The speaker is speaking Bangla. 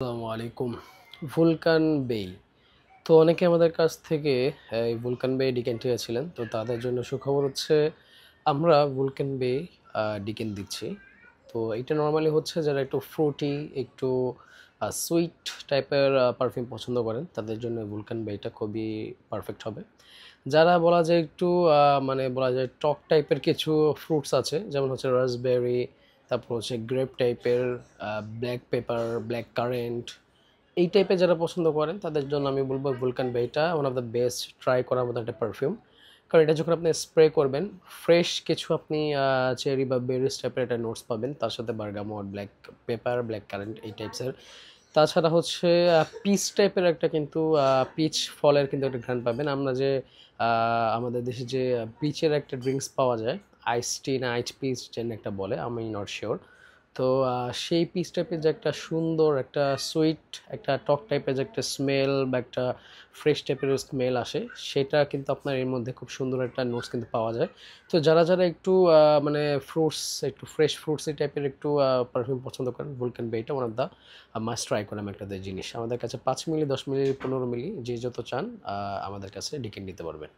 আসসালামু আলাইকুম। ভুলকান বেই। তো অনেকে আমাদের কাছ থেকে এই ভুলকান বে ডিকেন চেয়েছিলেন। তো তাদের জন্য সুখবর হচ্ছে আমরা ভুলকান বে ডিকেন দিচ্ছি। তো এটা নরমালি হচ্ছে যারা একটু ফ্রুটি, একটু সুইট টাইপের পারফিউম পছন্দ করেন তাদের জন্য ভুলকান বেটা খুবই পারফেক্ট হবে। যারা বলা যায় একটু মানে বলা যায় টক টাইপের কিছু ফ্রুটস আছে যেমন হচ্ছে রাসবেরি, তারপর হচ্ছে গ্রেপ টাইপের, ব্ল্যাক পেপার, ব্ল্যাক কারেন্ট, এই টাইপের যারা পছন্দ করেন তাদের জন্য আমি বলবো ভুলকান বেটা one of the best try করার মতো একটা পারফিউম। কারণ এটা যখন আপনি স্প্রে করবেন ফ্রেশ কিছু আপনি চেরি বা বেরিস টাইপের একটা নোটস পাবেন, তার সাথে bergamot, black pepper, black current এই টাইপসের। তাছাড়া হচ্ছে পিচ টাইপের একটা কিন্তু পিচ ফলের কিন্তু একটা ঘ্রাণ পাবেন। আমরা যে আমাদের দেশে যে পিচের একটা ড্রিঙ্কস পাওয়া যায়, আইস টি না আইস পিচ যেন একটা বলে, আমি নট শিওর। তো সেই পিচ টাইপের যে একটা সুন্দর একটা সুইট একটা টক টাইপের যে একটা স্মেল বা একটা ফ্রেশ টাইপের স্মেল আসে, সেটা কিন্তু আপনার এর মধ্যে খুব সুন্দর একটা নোটস কিন্তু পাওয়া যায়। তো যারা একটু মানে ফ্রুটস, একটু ফ্রেশ ফ্রুটসি টাইপের একটু পারফিউম পছন্দ করেন, ভুলকান বেটা one of the must try করাম একটা জিনিস। আমাদের কাছে 5 মিলি, 10 মিলি, 15 মিলি যে যত চান আমাদের কাছে ডিকেন নিতে পারবেন।